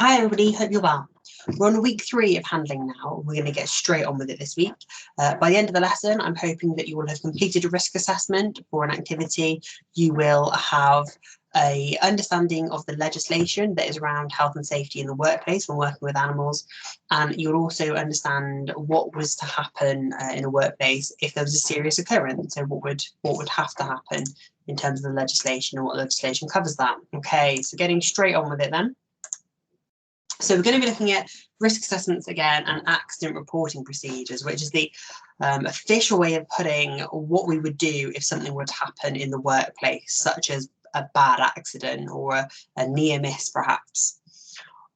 Hi everybody, hope you're well. We're on week 3 of handling now. We're going to get straight on with it this week. By the end of the lesson, I'm hoping that you will have completed a risk assessment for an activity. You will have an understanding of the legislation that is around health and safety in the workplace when working with animals. And you'll also understand what was to happen in a workplace if there was a serious occurrence. So what would have to happen in terms of the legislation and what legislation covers that. Okay, so getting straight on with it then. So we're going to be looking at risk assessments again and accident reporting procedures, which is the official way of putting what we would do if something were to happen in the workplace, such as a bad accident or a near miss, perhaps.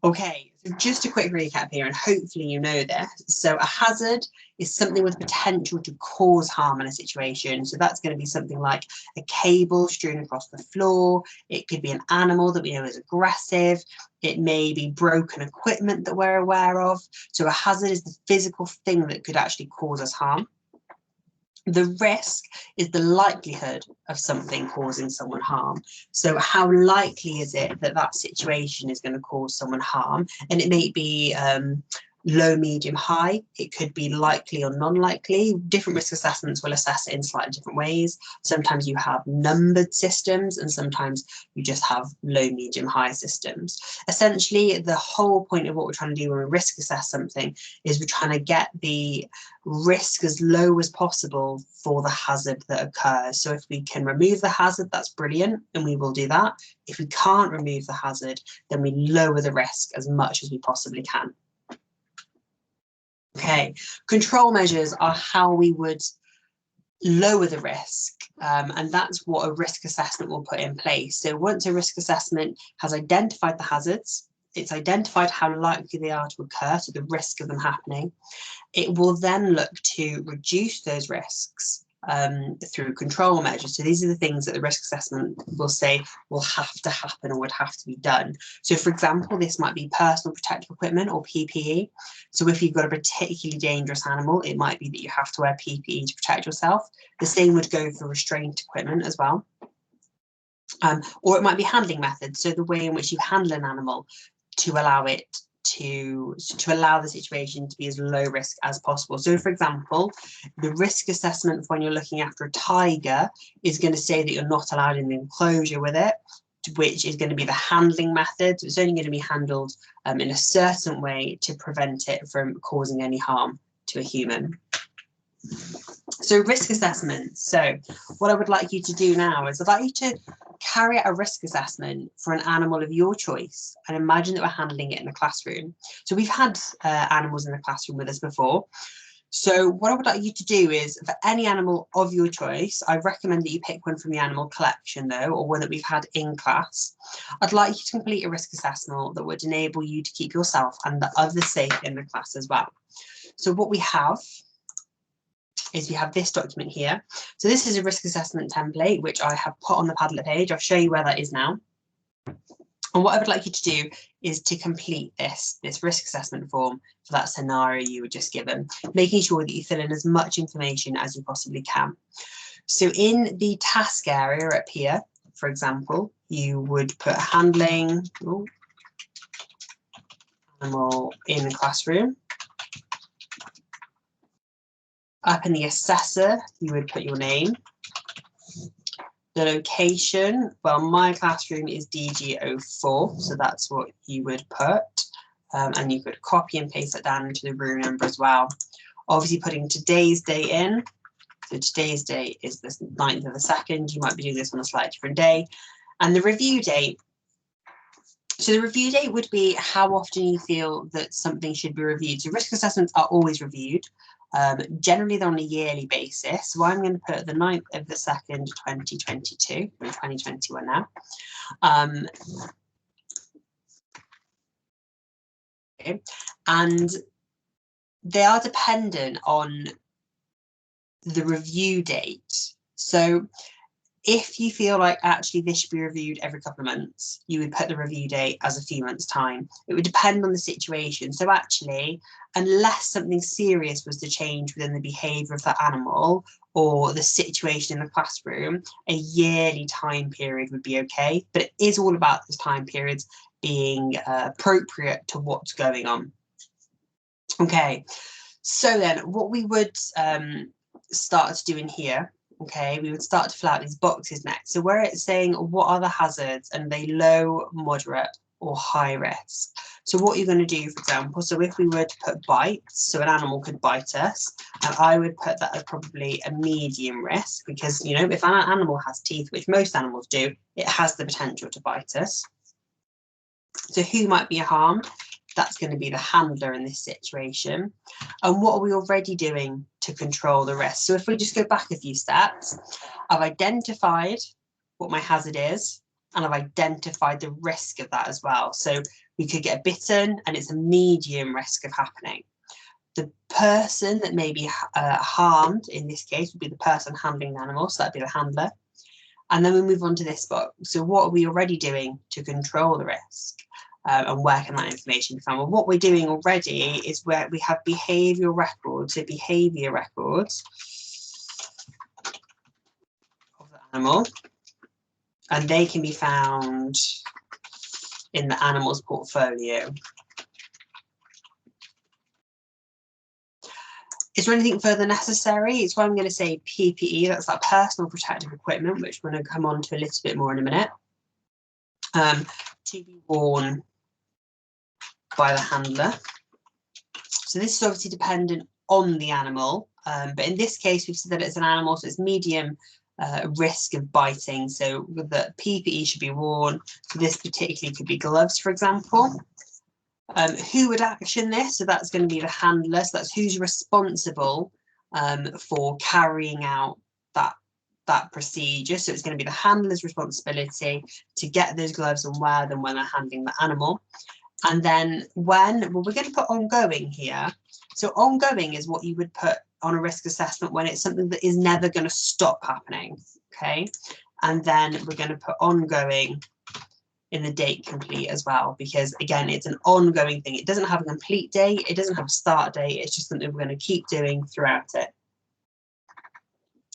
Okay, so just a quick recap here, and hopefully you know this. So a hazard is something with potential to cause harm in a situation. So that's going to be something like a cable strewn across the floor. It could be an animal that we know is aggressive. It may be broken equipment that we're aware of. So a hazard is the physical thing that could actually cause us harm. The risk is the likelihood of something causing someone harm. So how likely is it that that situation is going to cause someone harm? And it may be low, medium, high. It could be likely or non-likely. Different risk assessments will assess it in slightly different ways. Sometimes you have numbered systems and sometimes you just have low, medium, high systems. Essentially, the whole point of what we're trying to do when we risk assess something is we're trying to get the risk as low as possible for the hazard that occurs. So if we can remove the hazard, that's brilliant, and we will do that. If we can't remove the hazard, then we lower the risk as much as we possibly can. Okay, control measures are how we would lower the risk, and that's what a risk assessment will put in place. So once a risk assessment has identified the hazards, it's identified how likely they are to occur, so the risk of them happening, it will then look to reduce those risks through control measures. So these are the things that the risk assessment will say will have to happen or would have to be done. So for example, this might be personal protective equipment or PPE. So if you've got a particularly dangerous animal, it might be that you have to wear PPE to protect yourself. The same would go for restraint equipment as well. Or it might be handling methods. So the way in which you handle an animal to allow it to allow the situation to be as low risk as possible. So for example, the risk assessment for when you're looking after a tiger is going to say that you're not allowed in the enclosure with it, which is going to be the handling method. So it's only going to be handled in a certain way to prevent it from causing any harm to a human. So risk assessment. So what I would like you to do now is I'd like you to carry out a risk assessment for an animal of your choice and imagine that we're handling it in the classroom. So we've had animals in the classroom with us before. So what I would like you to do is for any animal of your choice, I recommend that you pick one from the animal collection though, or one that we've had in class. I'd like you to complete a risk assessment that would enable you to keep yourself and the others safe in the class as well. So what we have is we have this document here. So this is a risk assessment template, which I have put on the Padlet page. I'll show you where that is now. And what I would like you to do is to complete this risk assessment form for that scenario you were just given, making sure that you fill in as much information as you possibly can. So in the task area up here, for example, you would put handling animal in the classroom. Up in the assessor, you would put your name. The location, well, my classroom is DG04, so that's what you would put. And you could copy and paste it down into the room number as well. Obviously putting today's date in. So today's date is the 9th of the 2nd. You might be doing this on a slightly different day. And the review date. So the review date would be how often you feel that something should be reviewed. So risk assessments are always reviewed. Generally, they're on a yearly basis. So I'm going to put the 9th of the 2nd, 2022, we're 2021 now. Okay. And they are dependent on the review date. So if you feel like actually this should be reviewed every couple of months, you would put the review date as a few months' time. It would depend on the situation. So actually, unless something serious was to change within the behaviour of the animal or the situation in the classroom, a yearly time period would be okay. But it is all about those time periods. being appropriate to what's going on. Okay, so then what we would start doing here, okay, we would start to fill out these boxes next. So where it's saying what are the hazards, and they low, moderate or high risk. So what you're going to do, for example, so if we were to put bites, so an animal could bite us, and I would put that as probably a medium risk, because, you know, if an animal has teeth, which most animals do, it has the potential to bite us. So who might be harmed? That's going to be the handler in this situation. And what are we already doing to control the risk? So if we just go back a few steps, I've identified what my hazard is, and I've identified the risk of that as well. So we could get bitten, and it's a medium risk of happening. The person that may be harmed in this case would be the person handling the animal, so that'd be the handler. And then we move on to this box. So what are we already doing to control the risk? And where can that information be found? Well, what we're doing already is where we have behavioural records, so behaviour records of the animal, and they can be found in the animal's portfolio. Is there anything further necessary? It's why I'm going to say PPE, that's that personal protective equipment, which we're going to come on to a little bit more in a minute, to be worn by the handler. So this is obviously dependent on the animal, but in this case we've said that it's an animal, so it's medium risk of biting, so the PPE should be worn. So this particularly could be gloves, for example. Who would action this? So that's going to be the handler, so that's who's responsible for carrying out that procedure. So it's going to be the handler's responsibility to get those gloves and wear them when they're handling the animal. And then when, well, we're going to put ongoing here. So ongoing is what you would put on a risk assessment when it's something that is never going to stop happening, okay? And then we're going to put ongoing in the date complete as well, because again, it's an ongoing thing. It doesn't have a complete date, it doesn't have a start date, it's just something we're going to keep doing throughout it.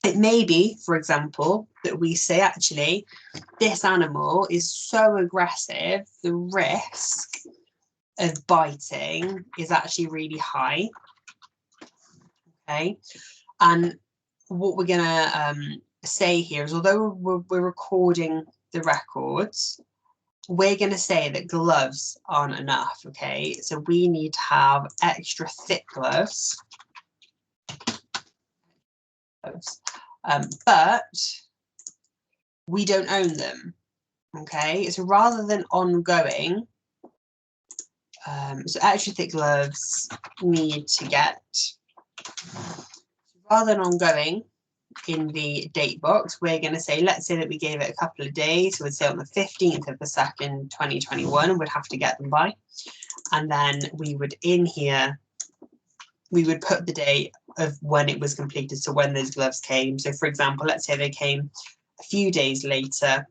It may be, for example, that we say, actually, this animal is so aggressive, the risk of biting is actually really high. Okay, and what we're going to say here is, although we're recording the records, we're going to say that gloves aren't enough. Okay, so we need to have extra thick gloves. But we don't own them. Okay, so rather than ongoing, so extra thick gloves need to get, rather than ongoing in the date box, we're going to say, let's say that we gave it a couple of days, so we'd say on the 15th of the 2nd, 2021, we'd have to get them by. And then we would, in here, we would put the date of when it was completed, so when those gloves came. So for example, let's say they came a few days later,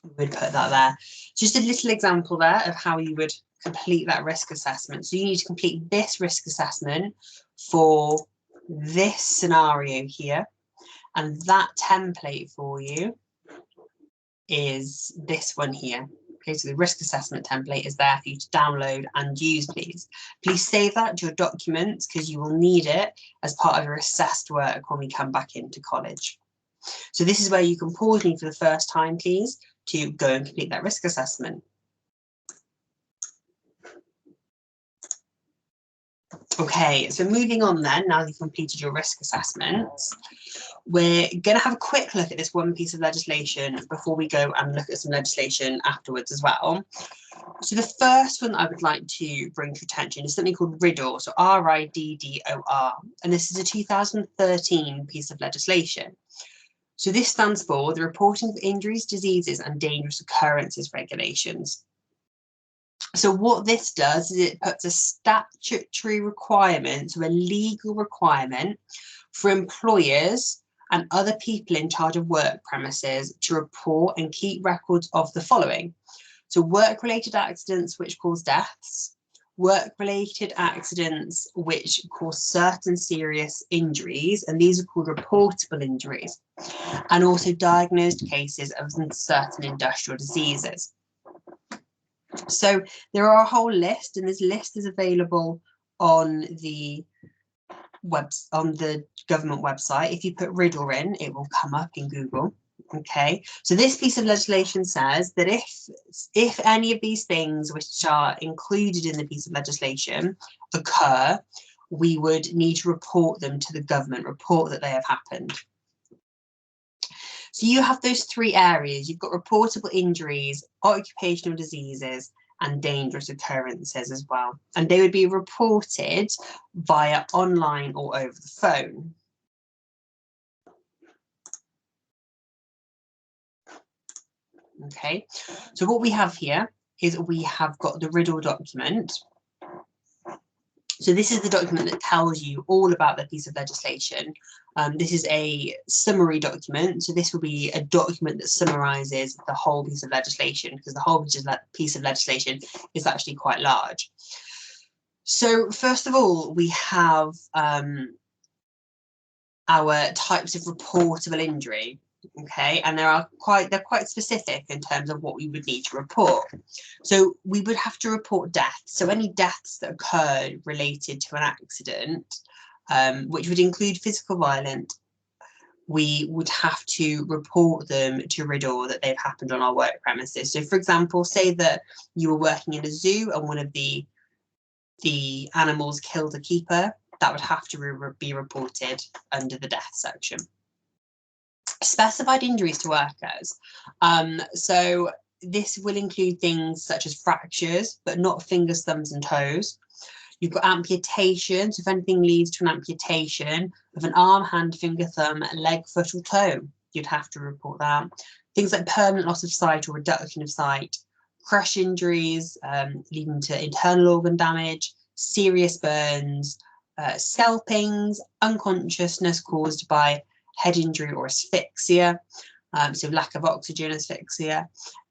we would put that there. Just a little example there of how you would complete that risk assessment. So you need to complete this risk assessment for this scenario here, and that template for you is this one here. Okay, so the risk assessment template is there for you to download and use, please. Please save that to your documents, because you will need it as part of your assessed work when we come back into college. So this is where you can pause me for the first time, please, to go and complete that risk assessment. Okay, so moving on then, now you've completed your risk assessments, we're going to have a quick look at this one piece of legislation before we go and look at some legislation afterwards as well. So the first one that I would like to bring to attention is something called RIDDOR, so RIDDOR, and this is a 2013 piece of legislation. So this stands for the Reporting of Injuries, Diseases and Dangerous Occurrences Regulations. So what this does is it puts a statutory requirement, so a legal requirement for employers and other people in charge of work premises to report and keep records of the following. So work-related accidents which cause deaths, work-related accidents which cause certain serious injuries, and these are called reportable injuries, and also diagnosed cases of certain industrial diseases. So there are a whole list, and this list is available on the government website. If you put Riddle in, it will come up in Google. Okay, so this piece of legislation says that if any of these things which are included in the piece of legislation occur, we would need to report them to the government, report that they have happened. So you have those three areas. You've got reportable injuries, occupational diseases, and dangerous occurrences as well. And they would be reported via online or over the phone. Okay, so what we have here is we have got the Riddle document. So this is the document that tells you all about the piece of legislation. This is a summary document. So this will be a document that summarizes the whole piece of legislation, because the whole piece of legislation is actually quite large. So first of all, we have our types of reportable injury. Okay, and they're quite specific in terms of what we would need to report. So we would have to report deaths. So any deaths that occurred related to an accident, which would include physical violence, we would have to report them to Riddle that they've happened on our work premises. So for example, say that you were working in a zoo and one of the animals killed a keeper, that would have to be reported under the death section. Specified injuries to workers. So this will include things such as fractures, but not fingers, thumbs and toes. You've got amputation. So if anything leads to an amputation of an arm, hand, finger, thumb, leg, foot or toe, you'd have to report that. Things like permanent loss of sight or reduction of sight, crush injuries leading to internal organ damage, serious burns, scalpings, unconsciousness caused by head injury or asphyxia, so lack of oxygen asphyxia,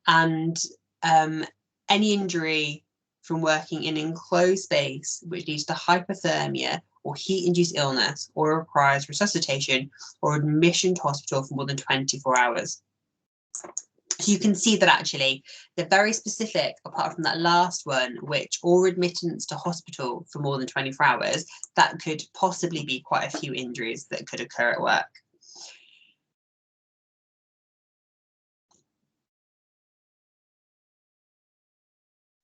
and any injury from working in an enclosed space which leads to hypothermia or heat-induced illness or requires resuscitation or admission to hospital for more than 24 hours. So you can see that actually they're very specific, apart from that last one, which or admittance to hospital for more than 24 hours, that could possibly be quite a few injuries that could occur at work.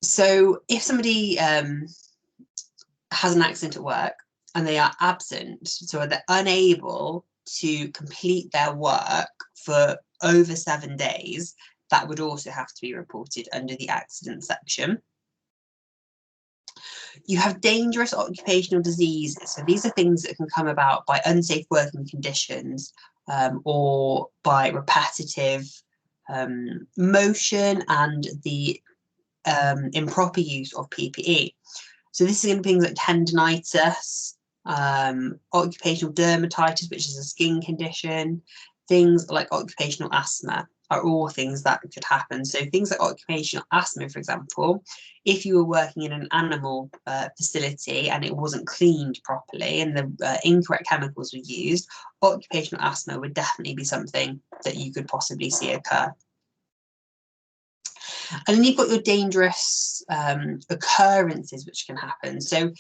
So if somebody has an accident at work and they are absent, so they're unable to complete their work for over 7 days, that would also have to be reported under the accident section. You have dangerous occupational diseases. So these are things that can come about by unsafe working conditions or by repetitive motion and the improper use of PPE. So this is going to be things like tendinitis, occupational dermatitis, which is a skin condition, things like occupational asthma are all things that could happen. So things like occupational asthma, for example, if you were working in an animal facility and it wasn't cleaned properly and the incorrect chemicals were used, occupational asthma would definitely be something that you could possibly see occur. And then you've got your dangerous occurrences which can happen. So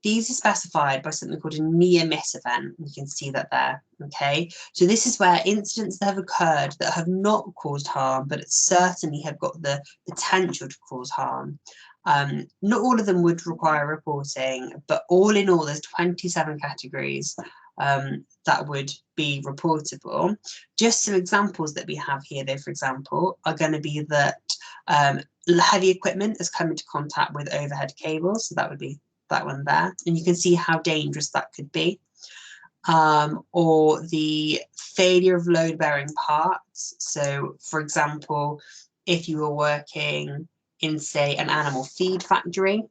these are specified by something called a near miss event. You can see that there. Okay, so this is where incidents that have occurred that have not caused harm, but certainly have got the potential to cause harm. Not all of them would require reporting, but all in all, there's 27 categories that would be reportable. Just some examples that we have here, though, for example, are going to be that heavy equipment has come into contact with overhead cables, so that would be that one there, and you can see how dangerous that could be. Or the failure of load-bearing parts. So, for example, if you were working in, say, an animal feed factory,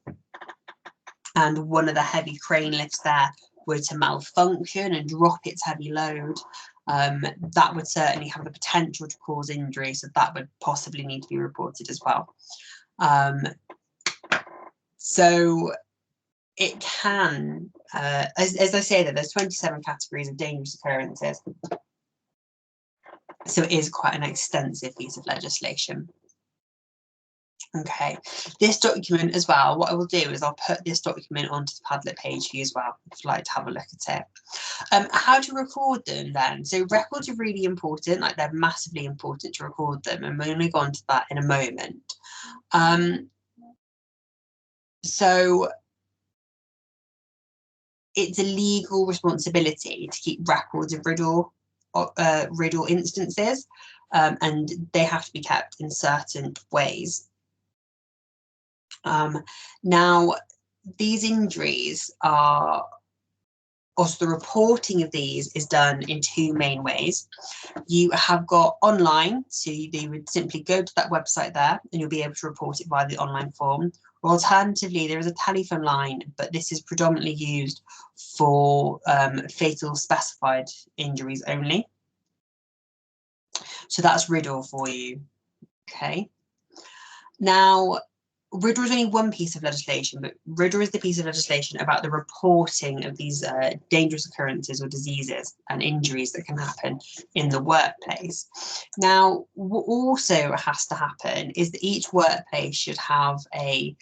and one of the heavy crane lifts there were to malfunction and drop its heavy load, that would certainly have the potential to cause injury, so that would possibly need to be reported as well. So it can, as I say, that there's 27 categories of dangerous occurrences, so it is quite an extensive piece of legislation. Okay, this document as well, what I will do is I'll put this document onto the Padlet page for you as well, if you'd like to have a look at it. How to record them then? So records are really important, like they're massively important to record them, and we're going to go on to that in a moment. So it's a legal responsibility to keep records of RIDDOR instances, and they have to be kept in certain ways. Now, these injuries are, also the reporting of these is done in two main ways. You have got online, so they would simply go to that website there and you'll be able to report it via the online form. Or alternatively, there is a telephone line, but this is predominantly used for fatal specified injuries only. So that's RIDDOR for you. Okay. Now, RIDDOR is only one piece of legislation, but RIDDOR is the piece of legislation about the reporting of these dangerous occurrences or diseases and injuries that can happen in the workplace. Now, what also has to happen is that each workplace should have an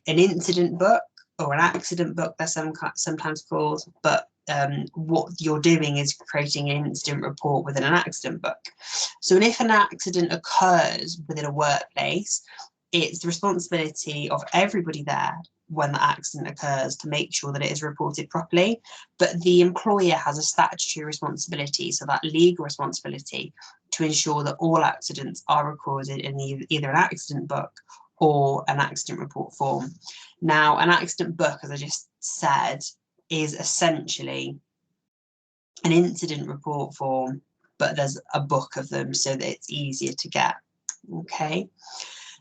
incident book or an accident book, they're sometimes called, but what you're doing is creating an incident report within an accident book. So if an accident occurs within a workplace, it's the responsibility of everybody there when the accident occurs to make sure that it is reported properly, but the employer has a statutory responsibility, so that legal responsibility, to ensure that all accidents are recorded in either an accident book or an accident report form. Now, an accident book, as I just said, is essentially an incident report form, but there's a book of them so that it's easier to get. Okay.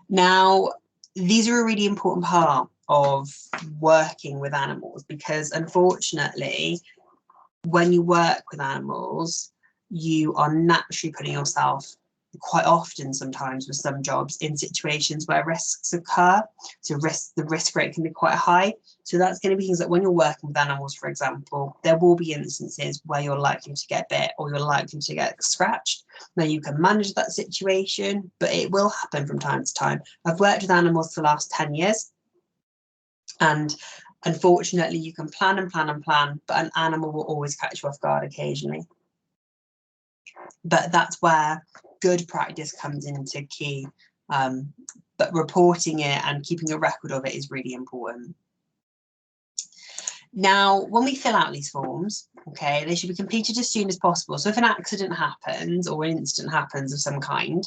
Now, these are a really important part of working with animals because, unfortunately, when you work with animals, you are naturally putting yourself quite often, sometimes with some jobs, in situations where risks occur. So the risk rate can be quite high. So that's going to be things like when you're working with animals, for example, there will be instances where you're likely to get bit or you're likely to get scratched. Now, you can manage that situation, but it will happen from time to time. I've worked with animals for the last 10 years, and unfortunately, you can plan and plan and plan, but an animal will always catch you off guard occasionally. But that's where good practice comes into key. But reporting it and keeping a record of it is really important. Now, when we fill out these forms, okay, they should be completed as soon as possible. So if an accident happens or an incident happens of some kind,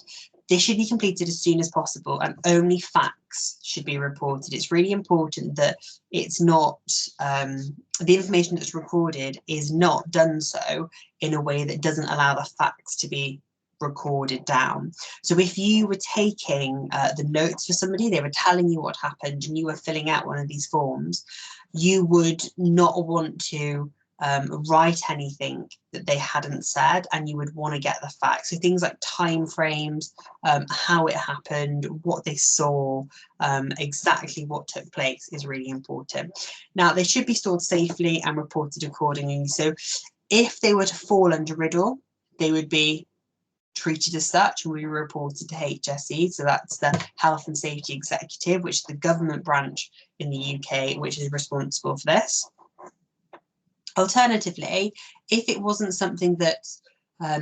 they should be completed as soon as possible, and only facts should be reported. It's really important that it's not, the information that's recorded is not done so in a way that doesn't allow the facts to be recorded down. So if you were taking the notes for somebody, they were telling you what happened and you were filling out one of these forms, you would not want to write anything that they hadn't said, and you would want to get the facts. So things like time frames, how it happened, what they saw, exactly what took place is really important. Now, they should be stored safely and reported accordingly. So if they were to fall under RIDDOR, they would be treated as such and we were reported to HSE. So that's the Health and Safety Executive, which is the government branch in the UK, which is responsible for this. Alternatively, if it wasn't something that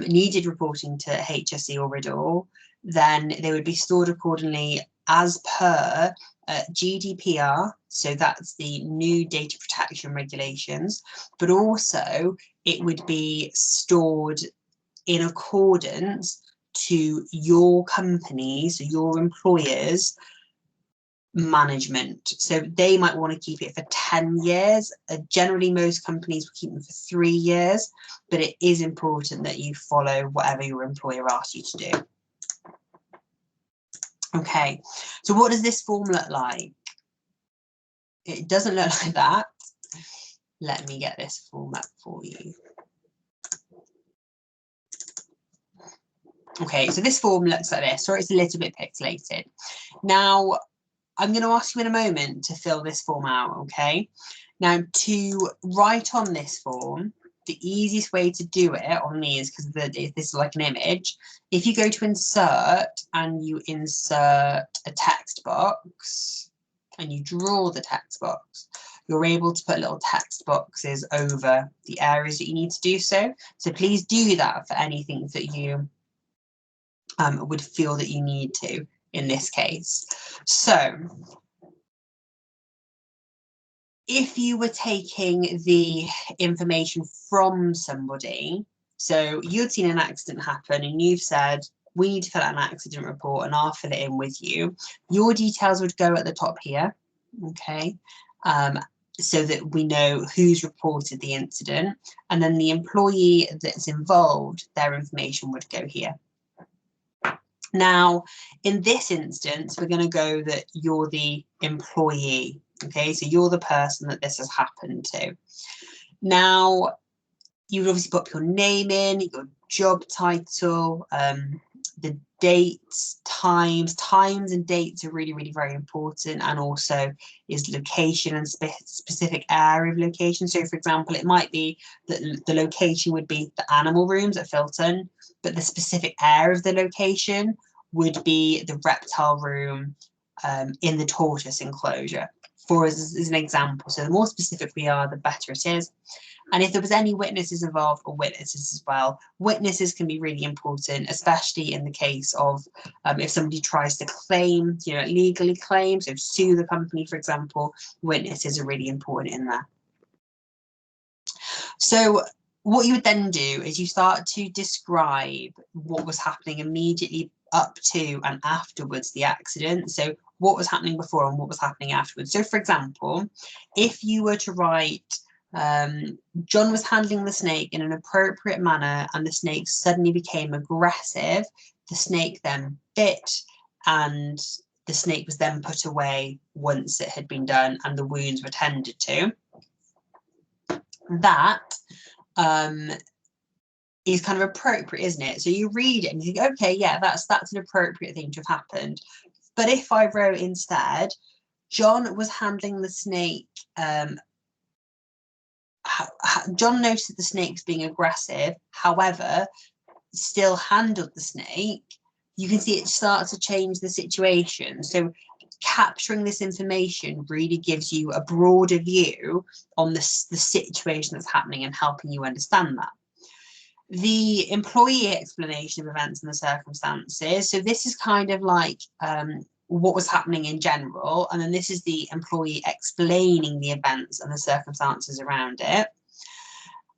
needed reporting to HSE or RIDDOR, then they would be stored accordingly as per GDPR, so that's the new data protection regulations, but also it would be stored in accordance to your company, so your employer's management. So they might want to keep it for 10 years. Generally, most companies will keep them for 3 years, but it is important that you follow whatever your employer asks you to do. Okay, so what does this form look like? It doesn't look like that. Let me get this form up for you. Okay, so this form looks like this, or it's a little bit pixelated. Now, I'm going to ask you in a moment to fill this form out, okay? Now, to write on this form, the easiest way to do it on these, because this is like an image, if you go to insert and you insert a text box and you draw the text box, you're able to put little text boxes over the areas that you need to do so. So please do that for anything that you would feel that you need to in this case. So if you were taking the information from somebody, so you'd seen an accident happen and you've said, we need to fill out an accident report and I'll fill it in with you. Your details would go at the top here, okay? So that we know who's reported the incident, and then the employee that's involved, their information would go here. Now, in this instance, we're going to go that you're the employee, okay? So you're the person that this has happened to. Now, you would obviously put your name in, your job title, the dates, times and dates are really, really very important, and also is location and specific area of location. So for example, it might be that the location would be the animal rooms at Filton, but the specific area of the location would be the reptile room in the tortoise enclosure, for as an example. So the more specific we are, the better it is. And if there was any witnesses involved, or witnesses as well, witnesses can be really important, especially in the case of if somebody tries to claim, legally claim, so sue the company, for example, witnesses are really important in there. So what you would then do is you start to describe what was happening immediately up to and afterwards the accident. So what was happening before and what was happening afterwards. So for example, if you were to write, John was handling the snake in an appropriate manner and the snake suddenly became aggressive. The snake then bit and the snake was then put away once it had been done and the wounds were tended to. That is kind of appropriate, isn't it? So you read it and you think, okay, yeah, that's an appropriate thing to have happened. But if I wrote instead, John was handling the snake, John noticed the snake was being aggressive, however, still handled the snake, you can see it starts to change the situation. So capturing this information really gives you a broader view on the situation that's happening and helping you understand that. The employee explanation of events and the circumstances. So this is kind of like what was happening in general, and then this is the employee explaining the events and the circumstances around it.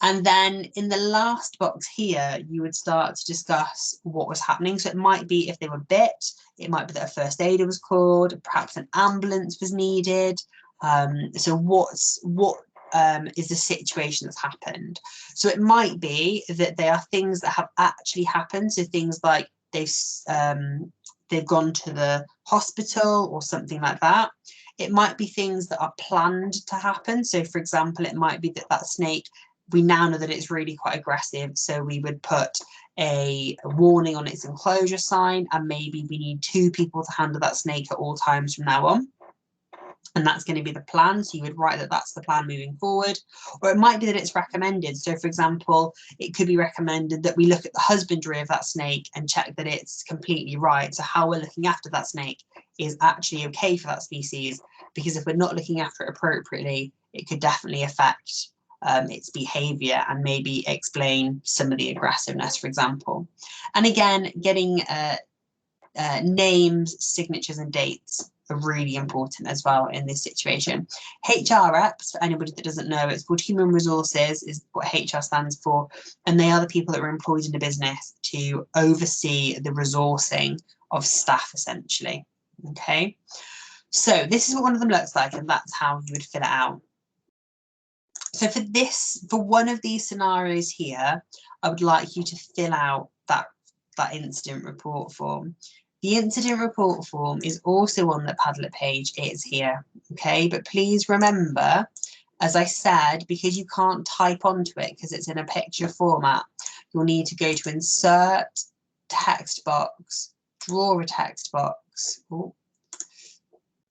And then in the last box here, you would start to discuss what was happening. So it might be if they were bit, it might be that a first aider was called, perhaps an ambulance was needed. So what is the situation that's happened? So it might be that they are things that have actually happened. So things like they've gone to the hospital or something like that. It might be things that are planned to happen. So for example, it might be that snake, we now know that it's really quite aggressive, so we would put a warning on its enclosure sign, and maybe we need 2 people to handle that snake at all times from now on. And that's going to be the plan. So you would write that that's the plan moving forward. Or it might be that it's recommended. So for example, it could be recommended that we look at the husbandry of that snake and check that it's completely right. So how we're looking after that snake is actually okay for that species, because if we're not looking after it appropriately, it could definitely affect its behavior and maybe explain some of the aggressiveness, for example. And again, getting names, signatures and dates are really important as well in this situation. HR reps, for anybody that doesn't know, it's called Human Resources, is what HR stands for, and they are the people that are employed in the business to oversee the resourcing of staff, essentially. Okay, so this is what one of them looks like, and that's how you would fill it out. So for one of these scenarios here, I would like you to fill out that incident report form. The incident report form is also on the Padlet page. It is here, okay? But please remember, as I said, because you can't type onto it because it's in a picture format, you'll need to go to Insert, Text Box, Draw a Text Box,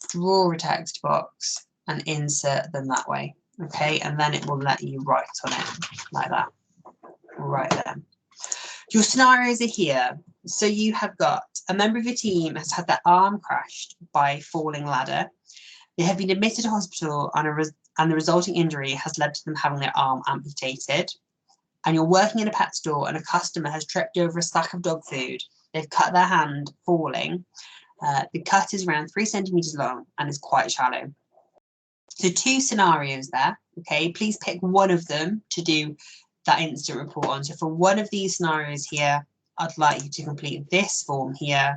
Draw a Text Box, and insert them that way. Okay, and then it will let you write on it like that. Right then. Your scenarios are here. So you have got a member of your team has had their arm crushed by falling ladder. They have been admitted to hospital and the resulting injury has led to them having their arm amputated. And you're working in a pet store and a customer has tripped over a stack of dog food. They've cut their hand falling. The cut is around 3 centimeters long and is quite shallow. So 2 scenarios there. Okay, please pick one of them to do that incident report on. So for one of these scenarios here, I'd like you to complete this form here,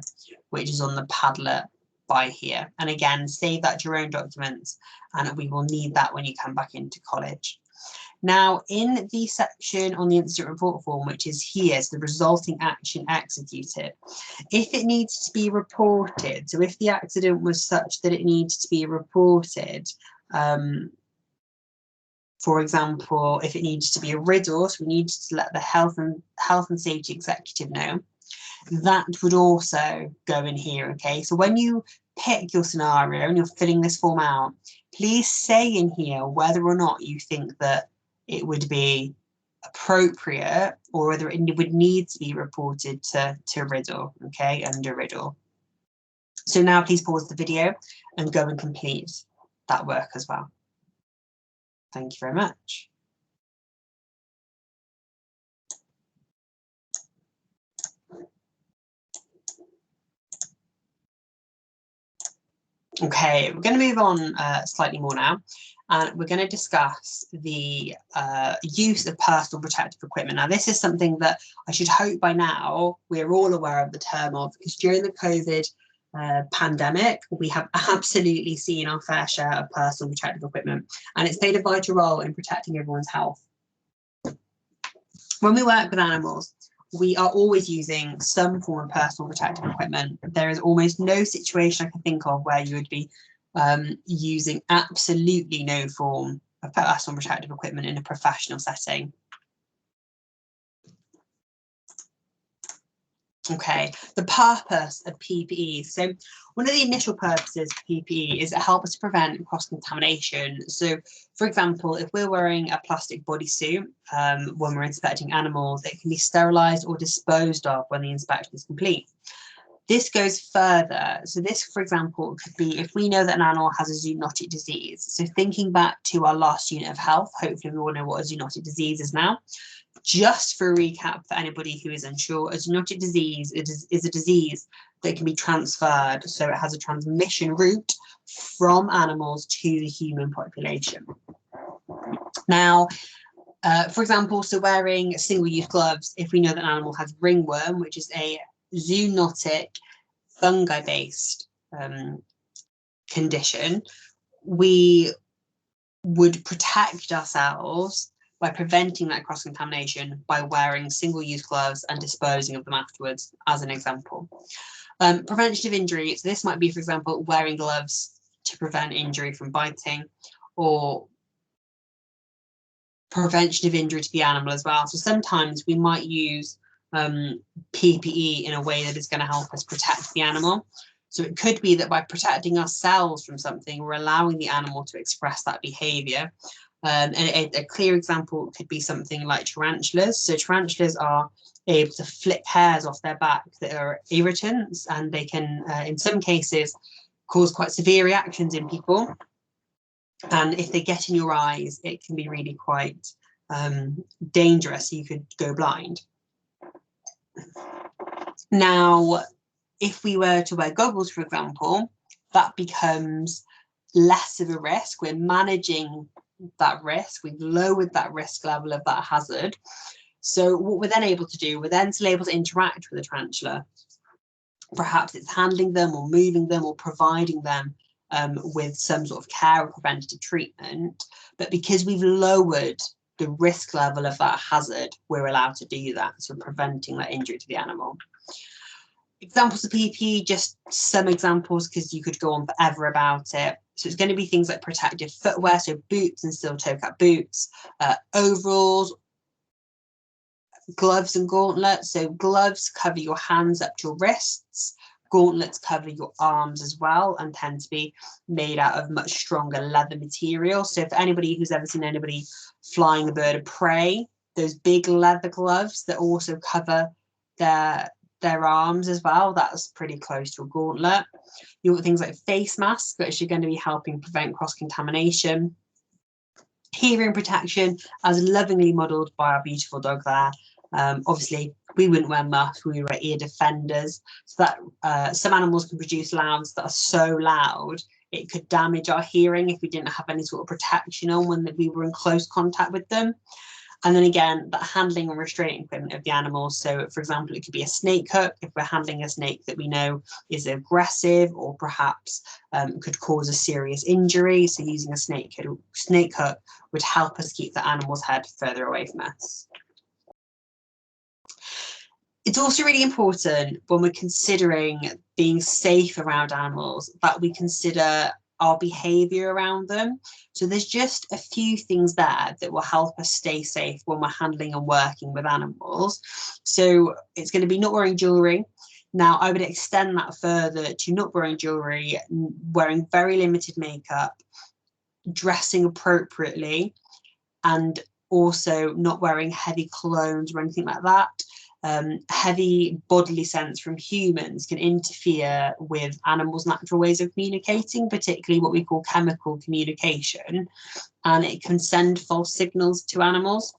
which is on the Padlet by here. And again, save that to your own documents, and we will need that when you come back into college. Now, in the section on the incident report form, which is here, so the resulting action executed, if it needs to be reported, so if the accident was such that it needs to be reported, for example, if it needs to be a riddle, so we need to let the health and safety executive know, that would also go in here. Okay, so when you pick your scenario and you're filling this form out, please say in here whether or not you think that it would be appropriate or whether it would need to be reported to riddle. Okay, under riddle. So now please pause the video and go and complete that work as well. Thank you very much. Okay, we're going to move on slightly more now, and we're going to discuss the use of personal protective equipment. Now, this is something that I should hope by now we're all aware of the term of, because during the COVID pandemic, we have absolutely seen our fair share of personal protective equipment, and it's played a vital role in protecting everyone's health. When we work with animals, we are always using some form of personal protective equipment. There is almost no situation I can think of where you would be using absolutely no form of personal protective equipment in a professional setting. Okay, the purpose of PPE. So one of the initial purposes of PPE is it helps us to prevent cross-contamination. So, for example, if we're wearing a plastic bodysuit when we're inspecting animals, it can be sterilised or disposed of when the inspection is complete. This goes further. So this, for example, could be if we know that an animal has a zoonotic disease. So thinking back to our last unit of health, hopefully we all know what a zoonotic disease is now. Just for a recap for anybody who is unsure, a zoonotic disease is a disease that can be transferred. So it has a transmission route from animals to the human population. Now, for example, so wearing single-use gloves, if we know that an animal has ringworm, which is a zoonotic fungi-based condition, we would protect ourselves by preventing that cross-contamination by wearing single-use gloves and disposing of them afterwards, as an example. Prevention of injury, so this might be, for example, wearing gloves to prevent injury from biting, or prevention of injury to the animal as well. So sometimes we might use PPE in a way that is going to help us protect the animal. So it could be that by protecting ourselves from something, we're allowing the animal to express that behavior. And a clear example could be something like tarantulas. So tarantulas are able to flick hairs off their back that are irritants, and they can, in some cases, cause quite severe reactions in people. And if they get in your eyes, it can be really quite dangerous. You could go blind. Now, if we were to wear goggles, for example, that becomes less of a risk. We're managing that risk. We've lowered that risk level of that hazard. So what we're then able to do, we're then still able to interact with a tarantula. Perhaps it's handling them or moving them or providing them with some sort of care or preventative treatment. But because we've lowered the risk level of that hazard, we're allowed to do that. So preventing that injury to the animal. Examples of PPE, just some examples because you could go on forever about it. So it's going to be things like protective footwear, so boots and steel toe cap boots, overalls, gloves and gauntlets. So gloves cover your hands up to your wrists. Gauntlets cover your arms as well and tend to be made out of much stronger leather material. So for anybody who's ever seen anybody flying a bird of prey, those big leather gloves that also cover their arms as well, that's pretty close to a gauntlet. You've got things like face masks, which are going to be helping prevent cross-contamination. Hearing protection, as lovingly modelled by our beautiful dog there. Obviously, we wouldn't wear muffs, we wear ear defenders. So that some animals can produce louds that are so loud, it could damage our hearing if we didn't have any sort of protection on when we were in close contact with them. And then again, that handling and restraining equipment of the animals. So, for example, it could be a snake hook if we're handling a snake that we know is aggressive or perhaps could cause a serious injury. So using a snake hook would help us keep the animal's head further away from us. It's also really important when we're considering being safe around animals that we consider our behavior around them. So there's just a few things there that will help us stay safe when we're handling and working with animals. So it's going to be not wearing jewelry. Now, I would extend that further to not wearing jewelry, wearing very limited makeup, dressing appropriately, and also not wearing heavy colognes or anything like that. Heavy bodily scents from humans can interfere with animals' natural ways of communicating, particularly what we call chemical communication, and it can send false signals to animals.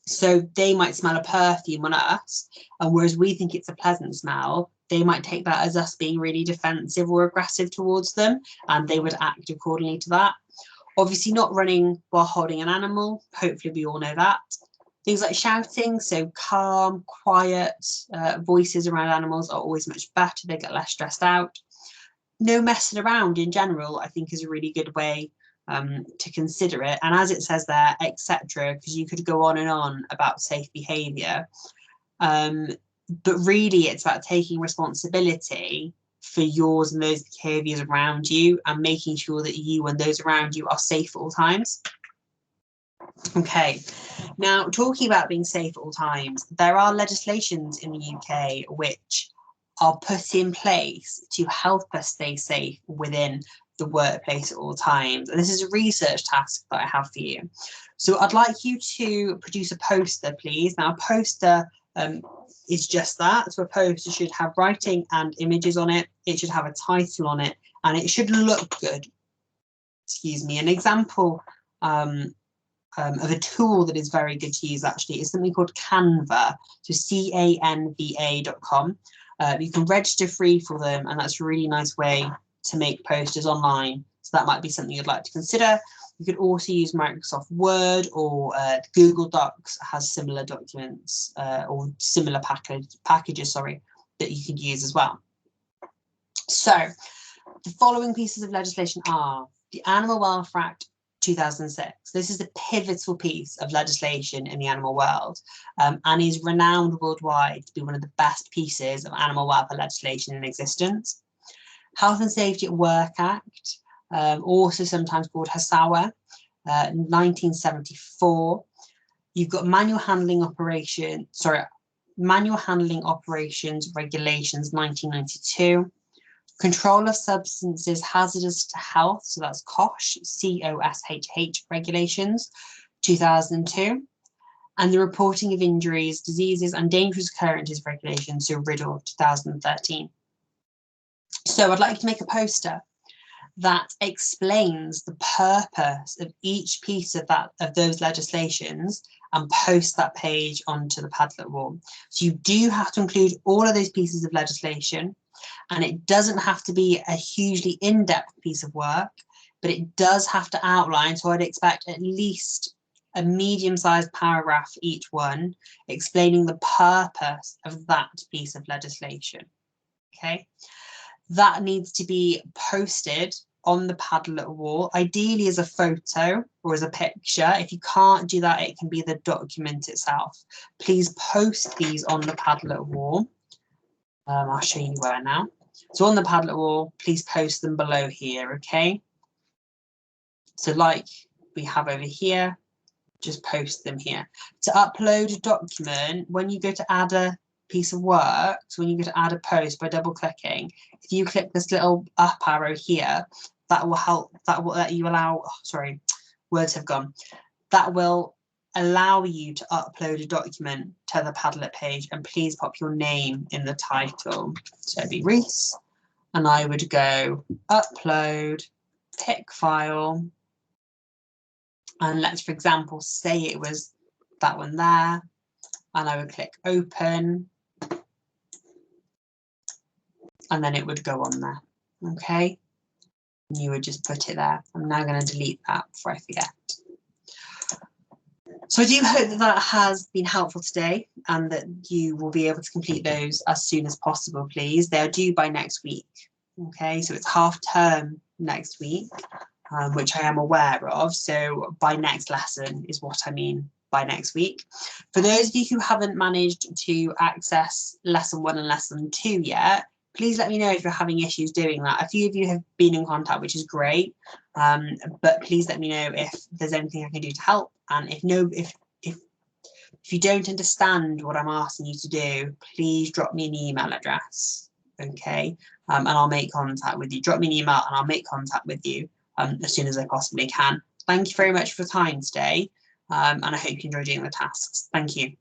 So they might smell a perfume on us, and whereas we think it's a pleasant smell, they might take that as us being really defensive or aggressive towards them, and they would act accordingly to that. Obviously not running while holding an animal, hopefully we all know that. Things like shouting, so calm, quiet voices around animals are always much better. They get less stressed out. No messing around in general, I think, is a really good way to consider it. And as it says there, etc., because you could go on and on about safe behaviour. But really, it's about taking responsibility for yours and those behaviours around you and making sure that you and those around you are safe at all times. Okay, now talking about being safe at all times, there are legislations in the UK which are put in place to help us stay safe within the workplace at all times. And this is a research task that I have for you. So I'd like you to produce a poster, please. Now, a poster is just that. So a poster should have writing and images on it. It should have a title on it, and it should look good. Excuse me. An example of a tool that is very good to use actually is something called Canva, so canva.com. You can register free for them, and that's a really nice way to make posters online. So that might be something you'd like to consider. You could also use Microsoft Word, or Google Docs has similar documents or similar packages, sorry, that you could use as well. So the following pieces of legislation are the Animal Welfare Act 2006. This is a pivotal piece of legislation in the animal world and is renowned worldwide to be one of the best pieces of animal welfare legislation in existence. Health and Safety at Work Act, also sometimes called HSAWA, 1974. You've got Manual Handling Operations Regulations, 1992. Control of Substances Hazardous to Health, so that's COSH, COSHH regulations, 2002. And the Reporting of Injuries, Diseases and Dangerous Occurrences regulations, so RIDDLE, 2013. So I'd like to make a poster that explains the purpose of each piece of those legislations and post that page onto the Padlet wall. So you do have to include all of those pieces of legislation, and it doesn't have to be a hugely in-depth piece of work, but it does have to outline, so I'd expect at least a medium-sized paragraph for each one, explaining the purpose of that piece of legislation, okay? That needs to be posted on the Padlet wall, ideally as a photo or as a picture. If you can't do that, it can be the document itself. Please post these on the Padlet wall. I'll show you where now. So on the Padlet wall, please post them below here, okay? So like we have over here, just post them here. To upload a document, when you go to add a piece of work, so when you go to add a post by double clicking, if you click this little up arrow here, that will help, that will let you allow, oh, sorry, words have gone, that will allow you to upload a document to the Padlet page, and please pop your name in the title. So it'd be Reese, and I would go upload, pick file, and let's, for example, say it was that one there, and I would click open, and then it would go on there, okay? And you would just put it there. I'm now going to delete that before I forget. So I do hope that that has been helpful today, and that you will be able to complete those as soon as possible, please. They are due by next week, okay? So it's half term next week, which I am aware of. So by next lesson is what I mean by next week. For those of you who haven't managed to access lesson 1 and lesson 2 yet, please let me know if you're having issues doing that. A few of you have been in contact, which is great, but please let me know if there's anything I can do to help. And if you don't understand what I'm asking you to do, please drop me an email address, okay? And I'll make contact with you. Drop me an email and I'll make contact with you as soon as I possibly can. Thank you very much for your time today, and I hope you enjoy doing the tasks. Thank you.